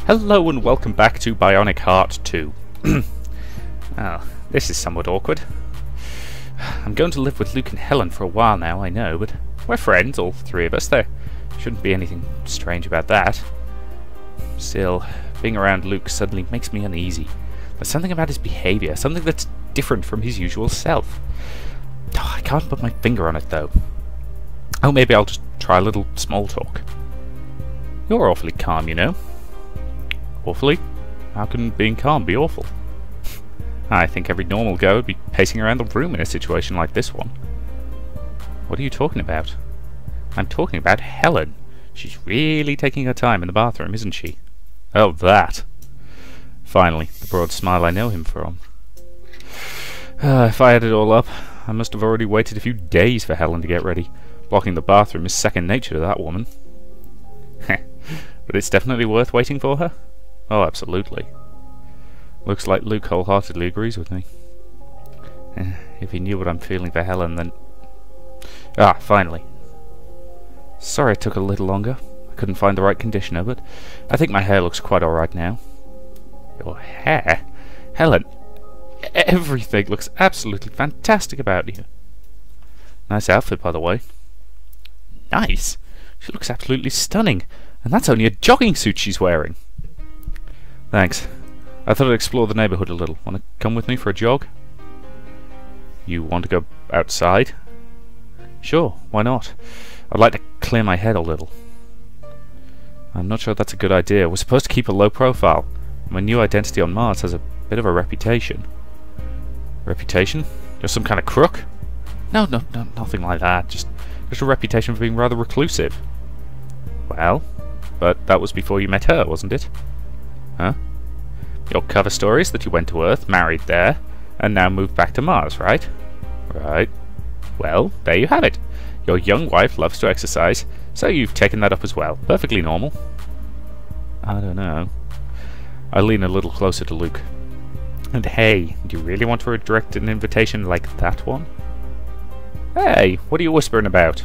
Hello and welcome back to Bionic Heart 2. Oh, this is somewhat awkward. I'm going to live with Luke and Helen for a while now, I know, but we're friends, all three of us. There shouldn't be anything strange about that. Still, being around Luke suddenly makes me uneasy. There's something about his behaviour, something that's different from his usual self. Oh, I can't put my finger on it, though. Oh, maybe I'll just try a little small talk. You're awfully calm, you know. Awfully? How can being calm be awful? I think every normal guy would be pacing around the room in a situation like this one. What are you talking about? I'm talking about Helen. She's really taking her time in the bathroom, isn't she? Oh, that. Finally, the broad smile I know him from. If I add it all up, I must have already waited a few days for Helen to get ready. Blocking the bathroom is second nature to that woman. But it's definitely worth waiting for her? Oh, absolutely. Looks like Luke wholeheartedly agrees with me. If he knew what I'm feeling for Helen, then... Ah, finally. Sorry it took a little longer. I couldn't find the right conditioner, but I think my hair looks quite alright now. Your hair? Helen, everything looks absolutely fantastic about you. Nice outfit, by the way. Nice? She looks absolutely stunning. And that's only a jogging suit she's wearing. Thanks. I thought I'd explore the neighbourhood a little. Want to come with me for a jog? You want to go outside? Sure, why not? I'd like to clear my head a little. I'm not sure that's a good idea. We're supposed to keep a low profile. My new identity on Mars has a bit of a reputation. Reputation? You're some kind of crook? No, nothing like that. Just a reputation for being rather reclusive. Well, but that was before you met her, wasn't it? Huh? Your cover story is that you went to Earth, married there, and now moved back to Mars, right? Right. Well, there you have it. Your young wife loves to exercise, so you've taken that up as well. Perfectly normal. I don't know. I lean a little closer to Luke. And hey, do you really want to direct an invitation like that one? Hey, what are you whispering about?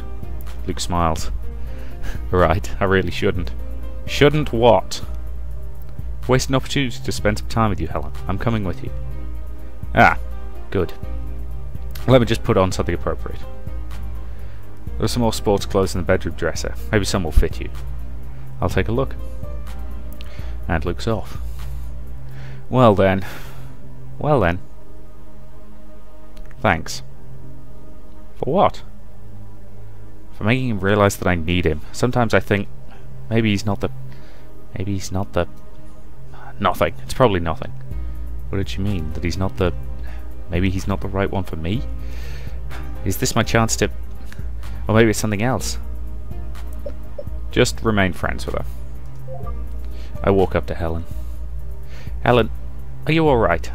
Luke smiles. Right, I really shouldn't. Shouldn't what? Waste an opportunity to spend some time with you, Helen. I'm coming with you. Ah, good. Let me just put on something appropriate. There are some more sports clothes in the bedroom dresser. Maybe some will fit you. I'll take a look. And Luke's off. Well then. Well then. Thanks. For what? For making him realise that I need him. Sometimes I think maybe he's not the... Maybe he's not the... Nothing. It's probably nothing. What did you mean? That he's not the... Maybe he's not the right one for me? Is this my chance to... Or maybe it's something else? Just remain friends with her. I walk up to Helen. Helen, are you alright?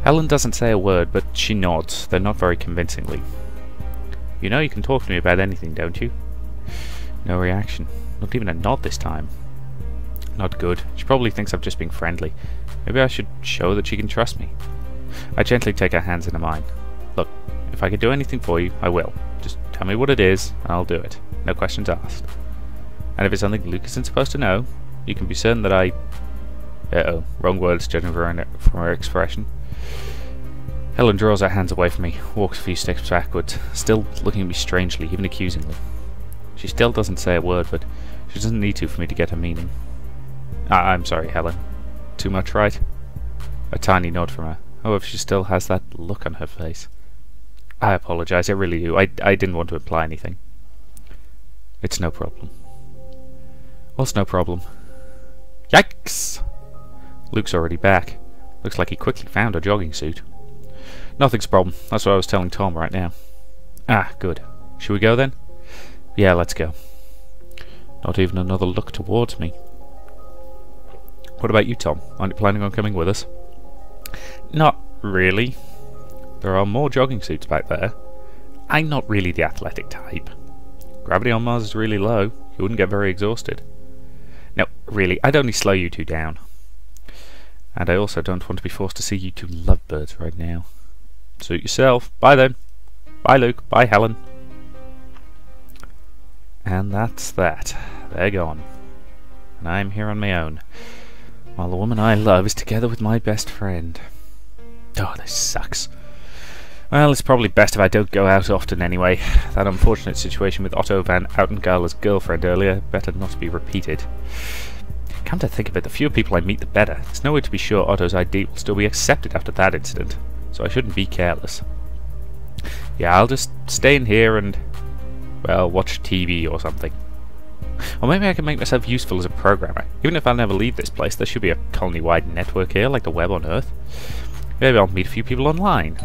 Helen doesn't say a word, but she nods, though not very convincingly. You know you can talk to me about anything, don't you? No reaction. Not even a nod this time. Not good. She probably thinks I'm just being friendly. Maybe I should show that she can trust me. I gently take her hands into mine. Look, if I can do anything for you, I will. Just tell me what it is, and I'll do it. No questions asked. And if it's something Luke isn't supposed to know, you can be certain that I... Uh-oh, wrong words judging from her expression. Helen draws her hands away from me, walks a few steps backwards, still looking at me strangely, even accusingly. She still doesn't say a word, but she doesn't need to for me to get her meaning. I'm sorry, Helen. Too much, right? A tiny nod from her. However, she still has that look on her face. I apologise, I really do. I didn't want to imply anything. It's no problem. What's no problem? Yikes! Luke's already back. Looks like he quickly found a jogging suit. Nothing's a problem. That's what I was telling Tom right now. Ah, good. Should we go then? Yeah, let's go. Not even another look towards me. What about you, Tom? Aren't you planning on coming with us? Not really. There are more jogging suits back there. I'm not really the athletic type. Gravity on Mars is really low. You wouldn't get very exhausted. No, really, I'd only slow you two down. And I also don't want to be forced to see you two lovebirds right now. Suit yourself. Bye then. Bye Luke. Bye Helen. And that's that. They're gone. and I'm here on my own, while the woman I love is together with my best friend. Oh, this sucks. Well, it's probably best if I don't go out often anyway. That unfortunate situation with Otto van Outengala's girlfriend earlier better not be repeated. Come to think of it, the fewer people I meet the better. There's no way to be sure Otto's ID will still be accepted after that incident, so I shouldn't be careless. Yeah, I'll just stay in here and, well, watch TV or something. Or maybe I can make myself useful as a programmer. Even if I'll never leave this place, there should be a colony-wide network here, like the web on Earth. Maybe I'll meet a few people online.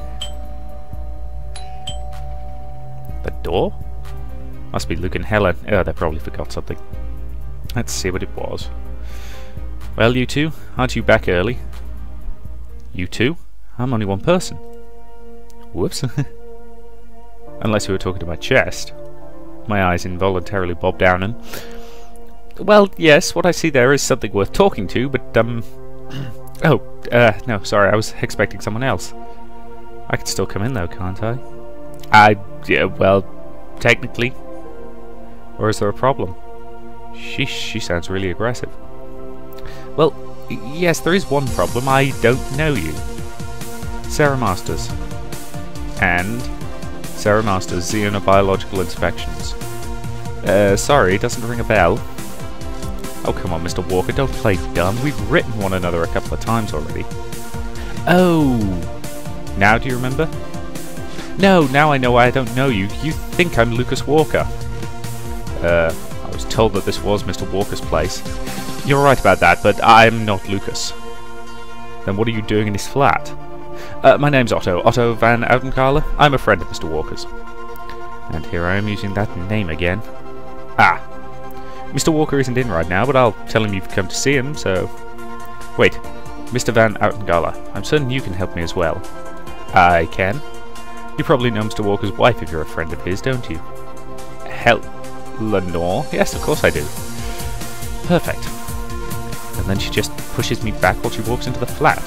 The door? Must be Luke and Helen. Oh, they probably forgot something. Let's see what it was. Well, you two, aren't you back early? You two? I'm only one person. Whoops. Unless you were talking to my chest. My eyes involuntarily bobbed down and... Well, yes, what I see there is something worth talking to, but, Oh, no, sorry, I was expecting someone else. I can still come in, though, can't I? Yeah, well, technically. Or is there a problem? She sounds really aggressive. Well, yes, there is one problem. I don't know you. Sarah Masters. And Sarah Masters, Xenobiological Inspections. Sorry, doesn't ring a bell. Oh, come on, Mr. Walker, don't play dumb. We've written one another a couple of times already. Oh! Now do you remember? No, now I know why I don't know you. You think I'm Lucas Walker. I was told that this was Mr. Walker's place. You're right about that, but I'm not Lucas. Then what are you doing in his flat? My name's Otto. Otto van Outengala. I'm a friend of Mr. Walker's. And here I am using that name again. Ah. Mr. Walker isn't in right now, but I'll tell him you've come to see him, so... Wait. Mr. van Outengala. I'm certain you can help me as well. I can? You probably know Mr. Walker's wife if you're a friend of his, don't you? Lenore? Yes, of course I do. Perfect. And then she just pushes me back while she walks into the flat.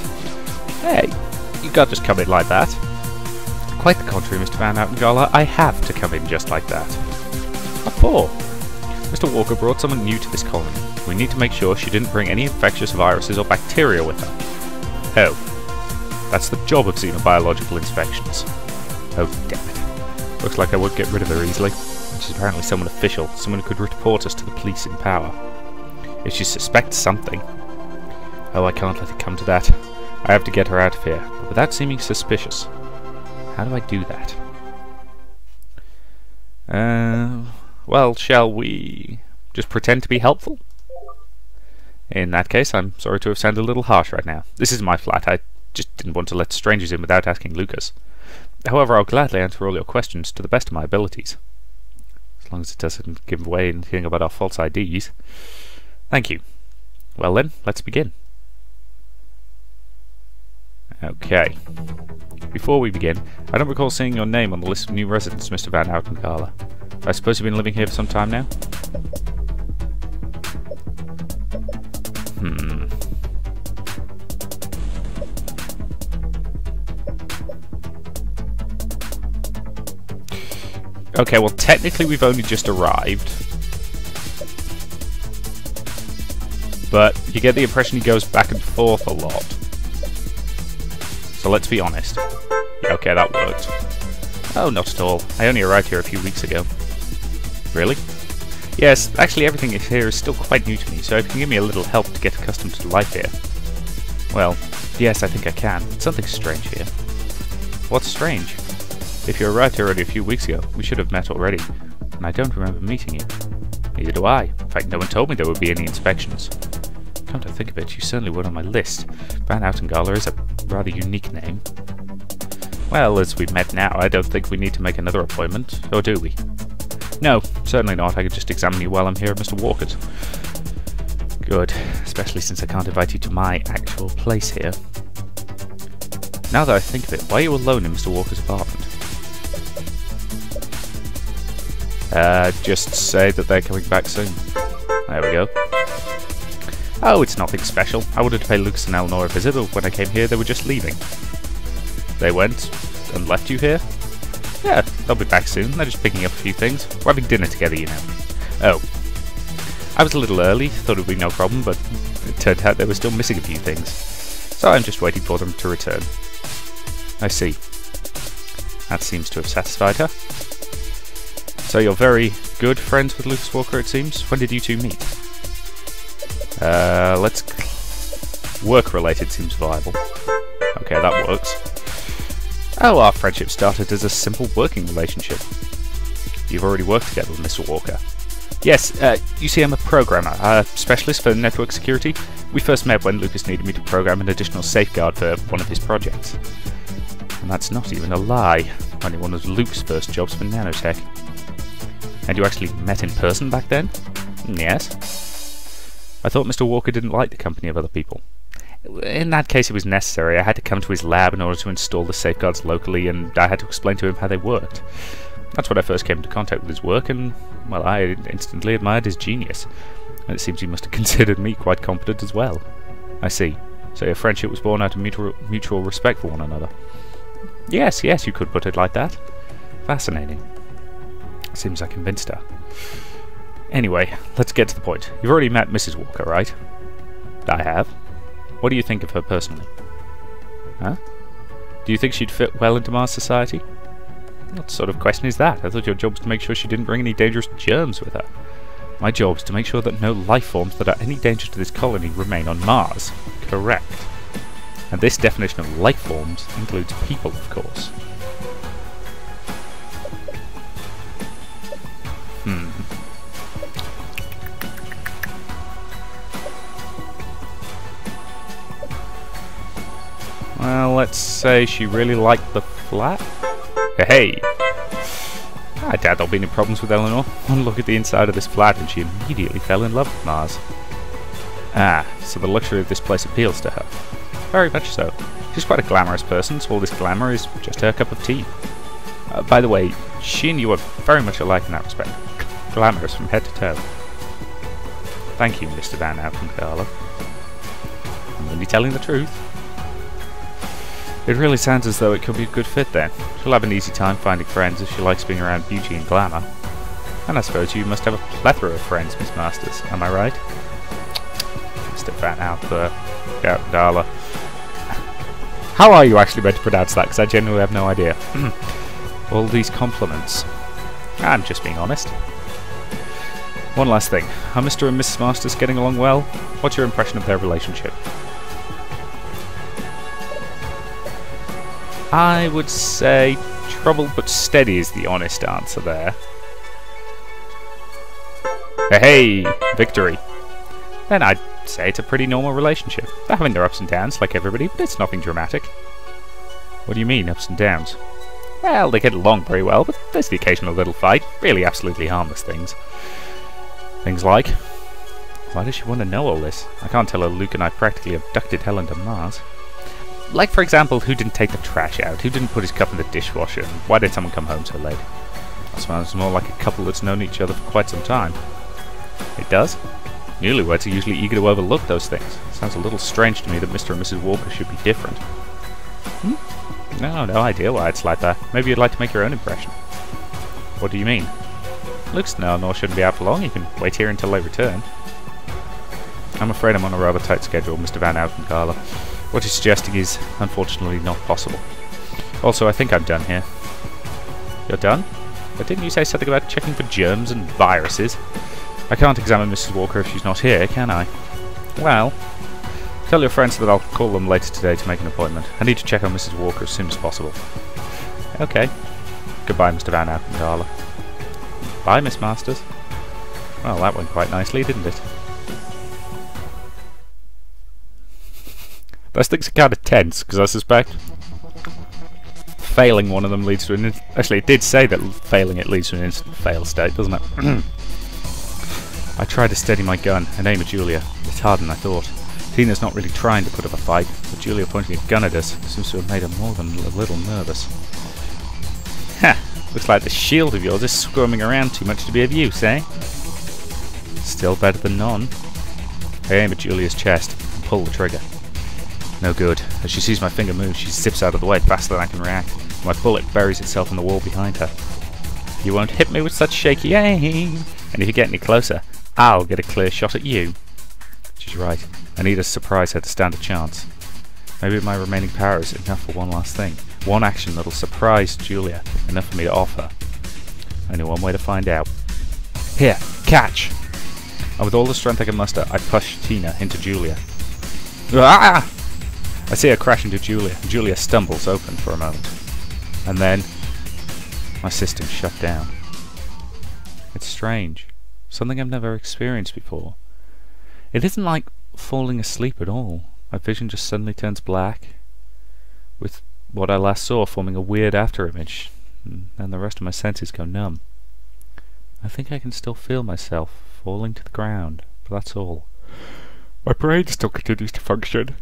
Hey, you can't just come in like that. Quite the contrary, Mr. Van Outengala. I have to come in just like that. What for? Mr. Walker brought someone new to this colony. We need to make sure she didn't bring any infectious viruses or bacteria with her. Oh. That's the job of xenobiological inspections. Oh, damn it. Looks like I would get rid of her easily. She's apparently someone official, someone who could report us to the police in power. If she suspects something... Oh, I can't let it come to that. I have to get her out of here, but without seeming suspicious. How do I do that? Well, shall we just pretend to be helpful? In that case, I'm sorry to have sounded a little harsh right now. This is my flat. I just didn't want to let strangers in without asking Lucas. However, I'll gladly answer all your questions to the best of my abilities. As long as it doesn't give away anything about our false IDs. Thank you. Well then, let's begin. Okay. Before we begin, I don't recall seeing your name on the list of new residents, Mr. Van Outengala. I suppose you've been living here for some time now? Okay, well technically we've only just arrived. But you get the impression he goes back and forth a lot. So let's be honest. Yeah, okay, that worked. Oh, not at all. I only arrived here a few weeks ago. Really? Yes, actually everything here is still quite new to me, so if you can give me a little help to get accustomed to life here. Well, yes, I think I can. It's something strange here. What's strange? If you arrived here already a few weeks ago, we should have met already, and I don't remember meeting you. Neither do I. In fact, no one told me there would be any inspections. Come to think of it, you certainly weren't on my list. Van Outengala is a rather unique name. Well, as we've met now, I don't think we need to make another appointment, or do we? No, certainly not. I could just examine you while I'm here at Mr. Walker's. Good, especially since I can't invite you to my actual place here. Now that I think of it, why are you alone in Mr. Walker's apartment? Just say that they're coming back soon. There we go. Oh, it's nothing special. I wanted to pay Lucas and Eleanor a visit, but when I came here they were just leaving. They went and left you here? Yeah, they'll be back soon. They're just picking up a few things. We're having dinner together, you know. Oh. I was a little early, thought it would be no problem, but it turned out they were still missing a few things. So I'm just waiting for them to return. I see. That seems to have satisfied her. So you're very good friends with Lucas Walker, it seems. When did you two meet? Work-related seems viable. Okay, that works. Oh, our friendship started as a simple working relationship. You've already worked together with Mr. Walker. Yes, you see, I'm a programmer, a specialist for network security. We first met when Lucas needed me to program an additional safeguard for one of his projects. And that's not even a lie. Only one of Luke's first jobs for nanotech. And you actually met in person back then? Yes. I thought Mr. Walker didn't like the company of other people. In that case it was necessary. I had to come to his lab in order to install the safeguards locally, and I had to explain to him how they worked. That's when I first came into contact with his work, and, well, I instantly admired his genius. And it seems he must have considered me quite competent as well. I see. So your friendship was born out of mutual respect for one another. Yes, you could put it like that. Fascinating. Seems I convinced her. Anyway, let's get to the point. You've already met Mrs. Walker, right? I have. What do you think of her personally? Huh? Do you think she'd fit well into Mars society? What sort of question is that? I thought your job was to make sure she didn't bring any dangerous germs with her. My job is to make sure that no life forms that are any danger to this colony remain on Mars. Correct. And this definition of life forms includes people, of course. Well, let's say she really liked the flat. Hey! I doubt there'll be any problems with Eleanor. One look at the inside of this flat and she immediately fell in love with Mars. Ah, so the luxury of this place appeals to her. Very much so. She's quite a glamorous person, so all this glamour is just her cup of tea. By the way, she and you are very much alike in that respect. Glamorous from head to toe. Thank you, Mr. Van Aukenthal. I'm only telling the truth. It really sounds as though it could be a good fit then. She'll have an easy time finding friends if she likes being around beauty and glamour. And I suppose you must have a plethora of friends, Miss Masters, am I right? Mr. Van Aukenthal. How are you actually meant to pronounce that? Because I genuinely have no idea. All these compliments. I'm just being honest. One last thing. Are Mr. and Mrs. Masters getting along well? What's your impression of their relationship? I would say troubled but steady is the honest answer there. Hey! Victory! Then I'd say it's a pretty normal relationship. They're having their ups and downs like everybody, but it's nothing dramatic. What do you mean, ups and downs? Well, they get along very well, but there's the occasional little fight. Really absolutely harmless things. Things like... Why does she want to know all this? I can't tell her Luke and I practically abducted Helen to Mars. Like, for example, who didn't take the trash out? Who didn't put his cup in the dishwasher? And why did someone come home so late? That sounds more like a couple that's known each other for quite some time. It does? Newlyweds are usually eager to overlook those things. Sounds a little strange to me that Mr. and Mrs. Walker should be different. No idea why it's like that. Maybe you'd like to make your own impression. What do you mean? Luke's and Eleanor shouldn't be out for long. You can wait here until they return. I'm afraid I'm on a rather tight schedule, Mr. Van Aukenthal. What you're suggesting is, unfortunately, not possible. Also, I think I'm done here. You're done? But didn't you say something about checking for germs and viruses? I can't examine Mrs. Walker if she's not here, can I? Well, tell your friends that I'll call them later today to make an appointment. I need to check on Mrs. Walker as soon as possible. Okay. Goodbye, Mr. Van Aukenthal. Bye, Miss Masters. Well, that went quite nicely, didn't it? Those things are kind of tense, because I suspect failing one of them leads to an... Actually, it did say that failing it leads to an instant fail state, doesn't it? I tried to steady my gun and aim at Julia. It's harder than I thought. Tina's not really trying to put up a fight, but Julia pointing a gun at us seems to have made her more than a little nervous. Ha! Looks like the shield of yours is squirming around too much to be of use, eh? Still better than none. I aim at Julia's chest and pull the trigger. No good. As she sees my finger move, she zips out of the way faster than I can react. My bullet buries itself in the wall behind her. You won't hit me with such shaky aim, and if you get any closer, I'll get a clear shot at you. She's right. I need to surprise her to stand a chance. Maybe my remaining power is enough for one last thing. One action that'll surprise Julia, enough for me to off her. Only one way to find out. Here, catch! And with all the strength I can muster, I push Tina into Julia. Ah! I see her crash into Julia, and Julia stumbles open for a moment. And then, my system shut down. It's strange. Something I've never experienced before. It isn't like falling asleep at all. My vision just suddenly turns black, with what I last saw forming a weird afterimage, and then the rest of my senses go numb. I think I can still feel myself falling to the ground, but that's all. My brain still continues to function.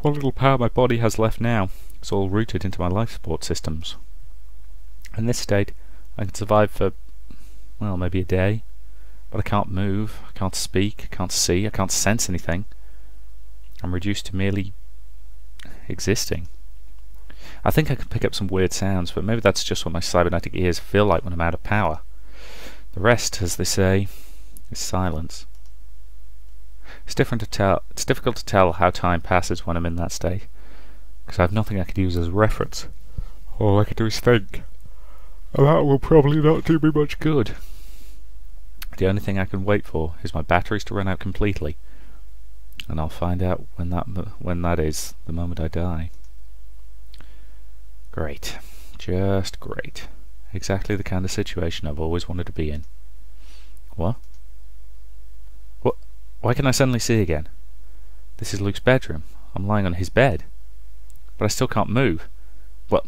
What little power my body has left now is all rooted into my life support systems. In this state, I can survive for, well, maybe a day, but I can't move, I can't speak, I can't see, I can't sense anything. I'm reduced to merely existing. I think I can pick up some weird sounds, but maybe that's just what my cybernetic ears feel like when I'm out of power. The rest, as they say, is silence. It's difficult to tell how time passes when I'm in that state, because I have nothing I could use as a reference. All I can do is think, and that will probably not do me much good. The only thing I can wait for is my batteries to run out completely, and I'll find out when that is, the moment I die. Great. Just great. Exactly the kind of situation I've always wanted to be in. What? What? Why can I suddenly see again? This is Luke's bedroom. I'm lying on his bed. But I still can't move. Well,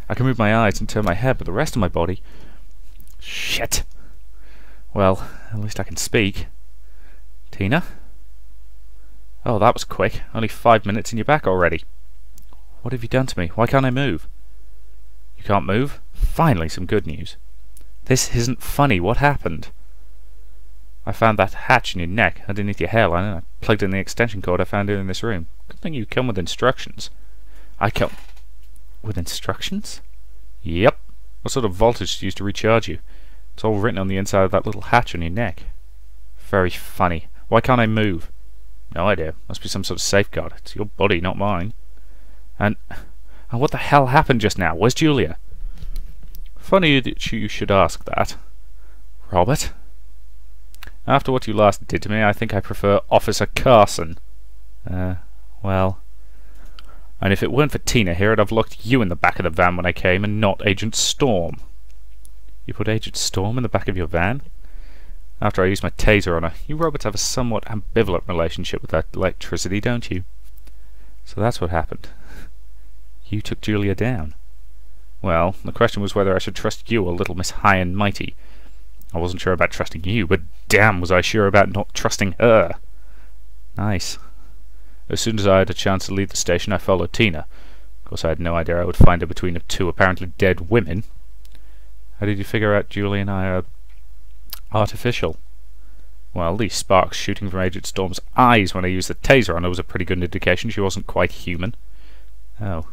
I can move my eyes and turn my head, but the rest of my body... Shit! Well, at least I can speak. Tina? Oh, that was quick. Only 5 minutes and you're back already. What have you done to me? Why can't I move? You can't move? Finally, some good news. This isn't funny. What happened? I found that hatch in your neck underneath your hairline and I plugged in the extension cord I found in this room. Good thing you come with instructions. I come... With instructions? Yep. What sort of voltage to use to recharge you? It's all written on the inside of that little hatch on your neck. Very funny. Why can't I move? No idea. Must be some sort of safeguard. It's your body, not mine. And what the hell happened just now? Where's Julia? Funny that you should ask that. Robert? After what you last did to me, I think I prefer Officer Carson. Well... And if it weren't for Tina here, I'd have locked you in the back of the van when I came, and not Agent Storm. You put Agent Storm in the back of your van? After I used my taser on her, you robots have a somewhat ambivalent relationship with that electricity, don't you? So that's what happened. You took Julia down. Well, the question was whether I should trust you or little Miss High and Mighty. I wasn't sure about trusting you, but damn was I sure about not trusting her. Nice. As soon as I had a chance to leave the station, I followed Tina. Of course, I had no idea I would find her between two apparently dead women. How did you figure out Julie and I are artificial? Well, these sparks shooting from Agent Storm's eyes when I used the taser on her was a pretty good indication she wasn't quite human. Oh.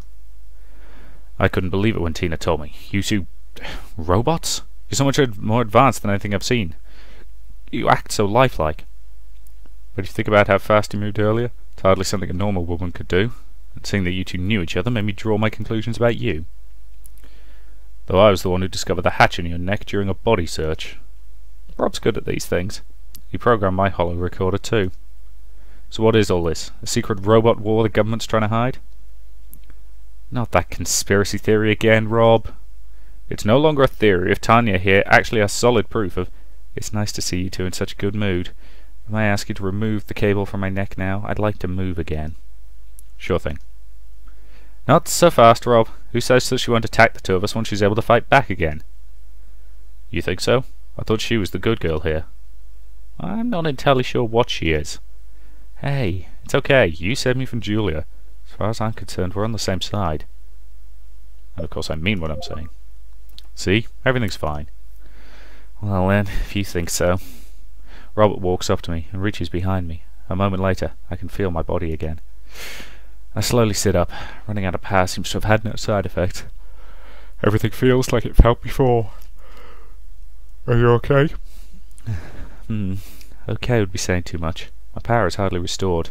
I couldn't believe it when Tina told me. You two... robots? You're so much more advanced than anything I've seen. You act so lifelike. But if you think about how fast you moved earlier, it's hardly something a normal woman could do. And seeing that you two knew each other made me draw my conclusions about you. Though I was the one who discovered the hatch in your neck during a body search. Rob's good at these things. He programmed my holo recorder too. So what is all this? A secret robot war the government's trying to hide? Not that conspiracy theory again, Rob. It's no longer a theory if Tanya here actually has solid proof of... It's nice to see you two in such a good mood. May I ask you to remove the cable from my neck now? I'd like to move again. Sure thing. Not so fast, Rob. Who says that she won't attack the two of us once she's able to fight back again? You think so? I thought she was the good girl here. I'm not entirely sure what she is. Hey, it's okay. You saved me from Julia. As far as I'm concerned, we're on the same side. And of course I mean what I'm saying. See? Everything's fine. Well then, if you think so. Robert walks up to me and reaches behind me. A moment later, I can feel my body again. I slowly sit up. Running out of power seems to have had no side effects. Everything feels like it felt before. Are you okay? Okay would be saying too much. My power is hardly restored.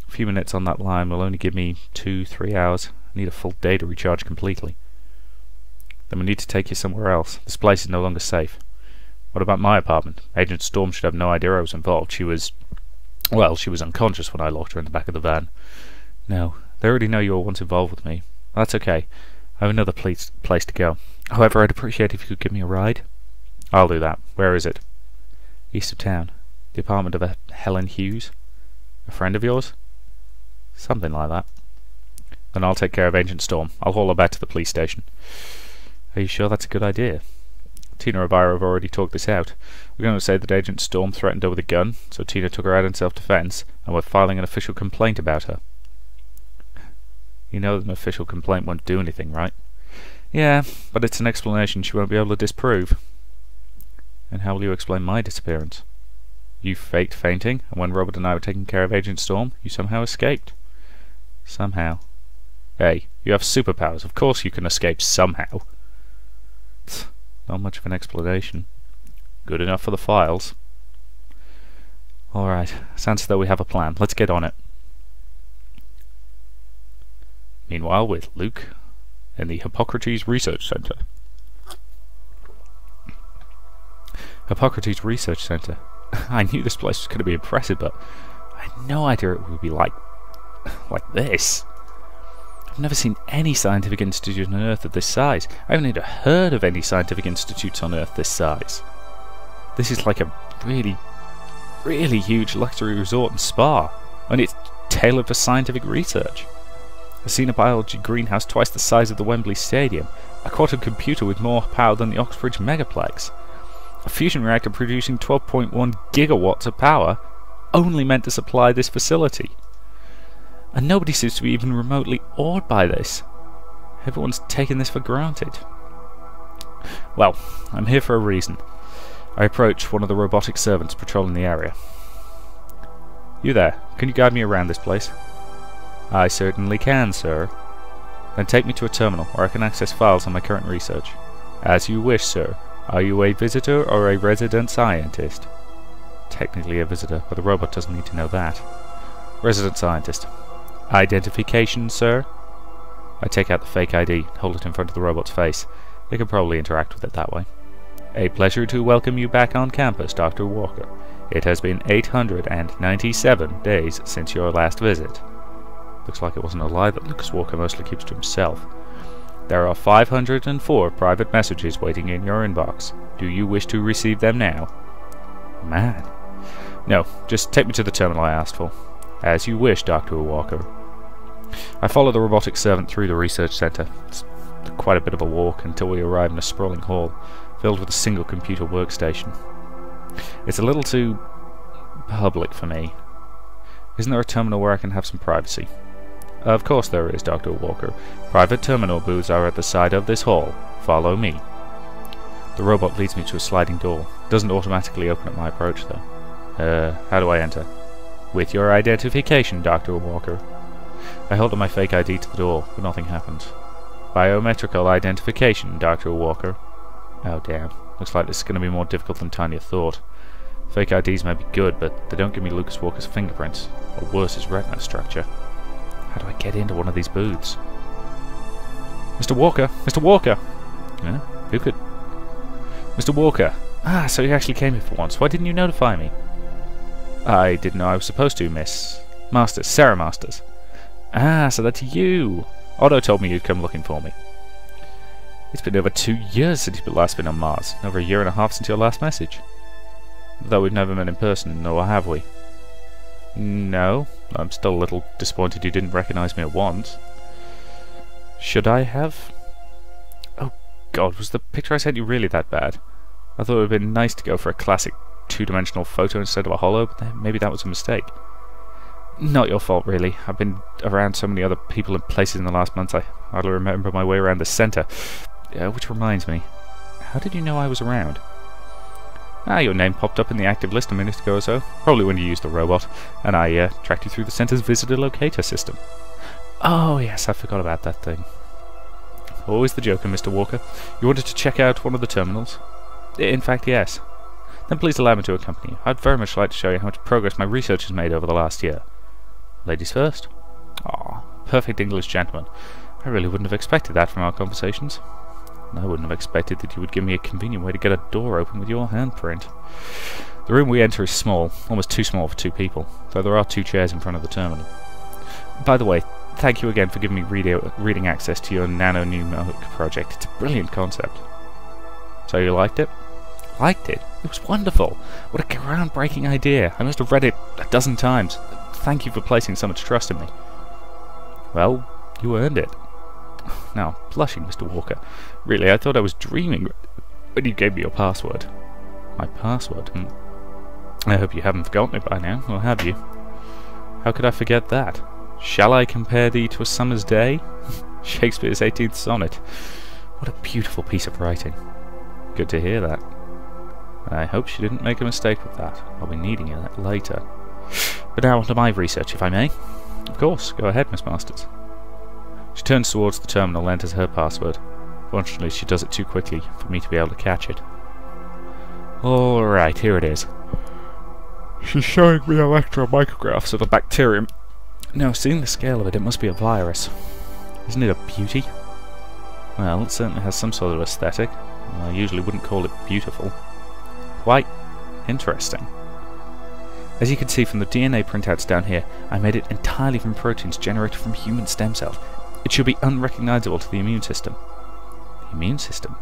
A few minutes on that line will only give me 2-3 hours. I need a full day to recharge completely. Then we need to take you somewhere else. This place is no longer safe. What about my apartment? Agent Storm should have no idea I was involved. She was unconscious when I locked her in the back of the van. No, they already know you were once involved with me. That's okay. I have another place to go. However, I'd appreciate if you could give me a ride. I'll do that. Where is it? East of town. The apartment of a Helen Hughes. A friend of yours? Something like that. Then I'll take care of Agent Storm. I'll haul her back to the police station. Are you sure that's a good idea? Tina and I have already talked this out. We're going to say that Agent Storm threatened her with a gun, so Tina took her out in self-defense, and we're filing an official complaint about her. You know that an official complaint won't do anything, right? Yeah, but it's an explanation she won't be able to disprove. And how will you explain my disappearance? You faked fainting, and when Robert and I were taking care of Agent Storm, you somehow escaped. Somehow. Hey, you have superpowers. Of course you can escape somehow. Not much of an explanation. Good enough for the files. Alright, sounds as though we have a plan. Let's get on it. Meanwhile, with Luke in the Hippocrates Research Center. Hippocrates Research Center. I knew this place was going to be impressive, but I had no idea it would be like this. I've never seen any scientific institute on Earth of this size. I haven't even heard of any scientific institutes on Earth this size. This is like a really, really huge luxury resort and spa, and it's tailored for scientific research. I've seen a biology greenhouse twice the size of the Wembley Stadium, a quantum computer with more power than the Oxbridge Megaplex, a fusion reactor producing 12.1 gigawatts of power, only meant to supply this facility. And nobody seems to be even remotely awed by this. Everyone's taken this for granted. Well, I'm here for a reason. I approach one of the robotic servants patrolling the area. You there, can you guide me around this place? I certainly can, sir. Then take me to a terminal where I can access files on my current research. As you wish, sir. Are you a visitor or a resident scientist? Technically a visitor, but the robot doesn't need to know that. Resident scientist. Identification, sir? I take out the fake ID and hold it in front of the robot's face. They can probably interact with it that way. A pleasure to welcome you back on campus, Dr. Walker. It has been 897 days since your last visit. Looks like it wasn't a lie that Lucas Walker mostly keeps to himself. There are 504 private messages waiting in your inbox. Do you wish to receive them now? Man. No, just take me to the terminal I asked for. As you wish, Dr. Walker. I follow the robotic servant through the research center. It's quite a bit of a walk until we arrive in a sprawling hall, filled with a single computer workstation. It's a little too public for me. Isn't there a terminal where I can have some privacy? Of course there is, Dr. Walker. Private terminal booths are at the side of this hall. Follow me. The robot leads me to a sliding door. It doesn't automatically open at my approach, though. How do I enter? With your identification, Dr. Walker. I hold up my fake ID to the door, but nothing happens. Biometrical identification, Dr. Walker. Oh damn. Looks like this is going to be more difficult than Tanya thought. Fake IDs may be good, but they don't give me Lucas Walker's fingerprints, or worse, his retina structure. How do I get into one of these booths? Mr. Walker! Mr. Walker! Yeah? Who could... Mr. Walker! Ah, so you actually came here for once. Why didn't you notify me? I didn't know I was supposed to, Miss... Masters. Sarah Masters. Ah, so that's you! Otto told me you'd come looking for me. It's been over 2 years since you've last been on Mars. Over 1.5 years since your last message. Though we've never met in person, or have we? No. I'm still a little disappointed you didn't recognize me at once. Should I have? Oh god, was the picture I sent you really that bad? I thought it would have been nice to go for a classic two-dimensional photo instead of a holo, but maybe that was a mistake. Not your fault, really. I've been around so many other people and places in the last month, I hardly remember my way around the centre. Which reminds me, how did you know I was around? Ah, your name popped up in the active list a minute ago or so, probably when you used the robot, and I tracked you through the centre's visitor locator system. Oh yes, I forgot about that thing. Always the joker, Mr. Walker. You wanted to check out one of the terminals? In fact, yes. then please allow me to accompany you. I'd very much like to show you how much progress my research has made over the last year. Ladies first. Ah, perfect English gentleman. I really wouldn't have expected that from our conversations. And I wouldn't have expected that you would give me a convenient way to get a door open with your handprint. The room we enter is small, almost too small for 2 people, though there are 2 chairs in front of the terminal. By the way, thank you again for giving me reading access to your nano-pneumatic project. It's a brilliant concept. So you liked it? Liked it? It was wonderful! What a groundbreaking idea! I must have read it a dozen times. Thank you for placing so much trust in me. Well, you earned it. Now, blushing, Mr. Walker. Really, I thought I was dreaming when you gave me your password. My password? I hope you haven't forgotten it by now, or have you? How could I forget that? Shall I compare thee to a summer's day? Shakespeare's 18th sonnet. What a beautiful piece of writing. Good to hear that. I hope she didn't make a mistake with that. I'll be needing it later. But now on to my research, if I may. Of course, go ahead, Miss Masters. She turns towards the terminal and enters her password. Fortunately, she does it too quickly for me to be able to catch it. Alright, here it is. She's showing me electron micrographs of a bacterium. Now, seeing the scale of it, it must be a virus. Isn't it a beauty? Well, it certainly has some sort of aesthetic. I usually wouldn't call it beautiful. Quite interesting. As you can see from the DNA printouts down here, I made it entirely from proteins generated from human stem cells. It should be unrecognizable to the immune system. The immune system?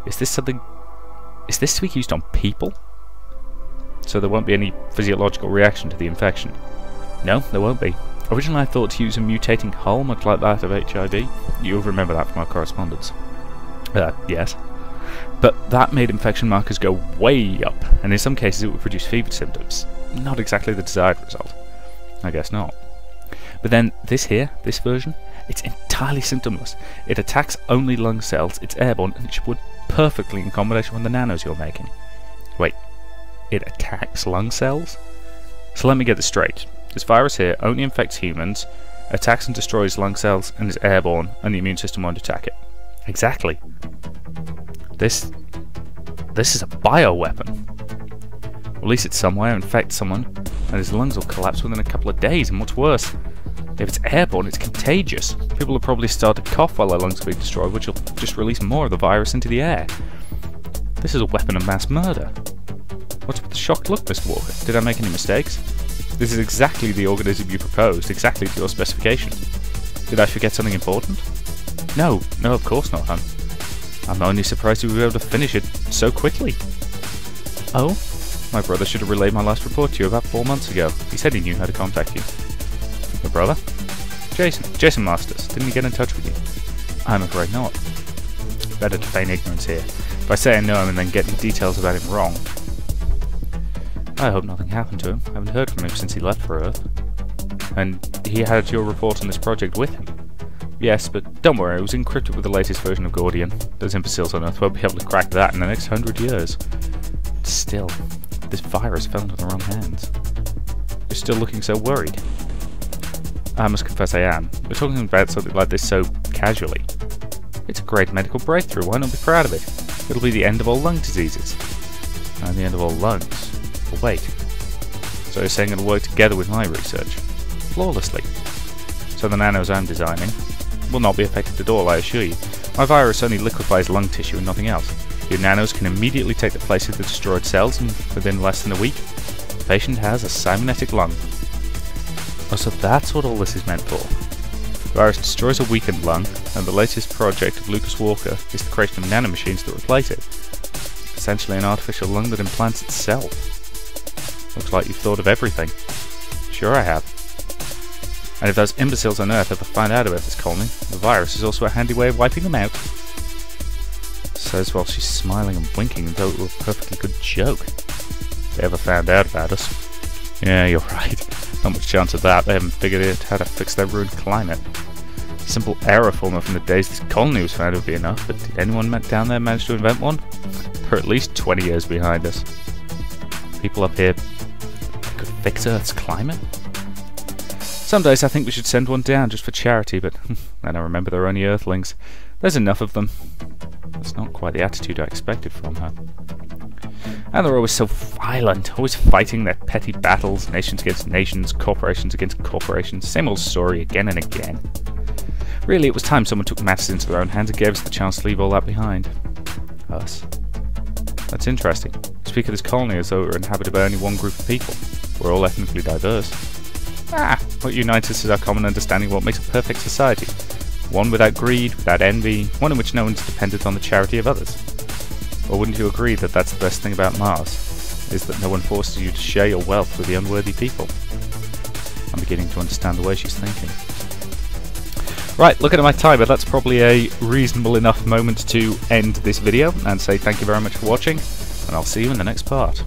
Is this something... Is this to be used on people? So there won't be any physiological reaction to the infection? No, there won't be. Originally I thought to use a mutating hull, much like that of HIV. You'll remember that from our correspondence. Yes. But that made infection markers go way up, and in some cases it would produce fever symptoms. Not exactly the desired result. I guess not. But then this here, this version, it's entirely symptomless. It attacks only lung cells, it's airborne, and it should work perfectly in combination with the nanos you're making. Wait, it attacks lung cells? So let me get this straight. This virus here only infects humans, attacks and destroys lung cells, and is airborne, and the immune system won't attack it. Exactly. This is a bioweapon. At least it's somewhere, infect someone, and his lungs will collapse within a couple of days, and what's worse, if it's airborne, it's contagious. People will probably start to cough while their lungs are being destroyed, which will just release more of the virus into the air. This is a weapon of mass murder. What's with the shocked look, Mr. Walker? Did I make any mistakes? This is exactly the organism you proposed, exactly to your specifications. Did I forget something important? No, of course not, hon. I'm only surprised you were able to finish it so quickly. Oh? My brother should have relayed my last report to you about 4 months ago. He said he knew how to contact you. Your brother? Jason Masters. Didn't he get in touch with you? I'm afraid not. Better to feign ignorance here. If I say I know him and then get any details about him wrong. I hope nothing happened to him. I haven't heard from him since he left for Earth. And he had your report on this project with him. Yes, but don't worry, it was encrypted with the latest version of Gordian. Those imbeciles on Earth won't be able to crack that in the next 100 years. Still, this virus fell into the wrong hands. You're still looking so worried. I must confess I am. We're talking about something like this so casually. It's a great medical breakthrough, why not be proud of it? It'll be the end of all lung diseases. And the end of all lungs. But wait. So you're saying it'll work together with my research? Flawlessly. So the nanos I'm designing will not be affected at all, I assure you. My virus only liquefies lung tissue and nothing else. Your nanos can immediately take the place of the destroyed cells, and within less than a week, the patient has a cybernetic lung. Oh, so that's what all this is meant for. The virus destroys a weakened lung, and the latest project of Lucas Walker is the creation of nanomachines that replace it. Essentially an artificial lung that implants itself. Looks like you've thought of everything. Sure I have. And if those imbeciles on Earth ever find out about this colony, the virus is also a handy way of wiping them out. Says while she's smiling and winking as though it were a perfectly good joke. If they ever found out about us. Yeah, you're right. Not much chance of that. They haven't figured out how to fix their ruined climate. A simple air reformer from the days this colony was founded would be enough, but did anyone down there manage to invent one? They're at least 20 years behind us. People up here could fix Earth's climate? Some days I think we should send one down just for charity, but then I remember they're only Earthlings. There's enough of them. That's not quite the attitude I expected from her. And they're always so violent, always fighting their petty battles, nations against nations, corporations against corporations, same old story again and again. Really, it was time someone took matters into their own hands and gave us the chance to leave all that behind. Us. That's interesting. You speak of this colony as though it were inhabited by only one group of people. We're all ethnically diverse. What unites us is our common understanding of what makes a perfect society. One without greed, without envy, one in which no one's dependent on the charity of others. Or wouldn't you agree that that's the best thing about Mars, is that no one forces you to share your wealth with the unworthy people? I'm beginning to understand the way she's thinking. Right, looking at my timer, that's probably a reasonable enough moment to end this video and say thank you very much for watching, and I'll see you in the next part.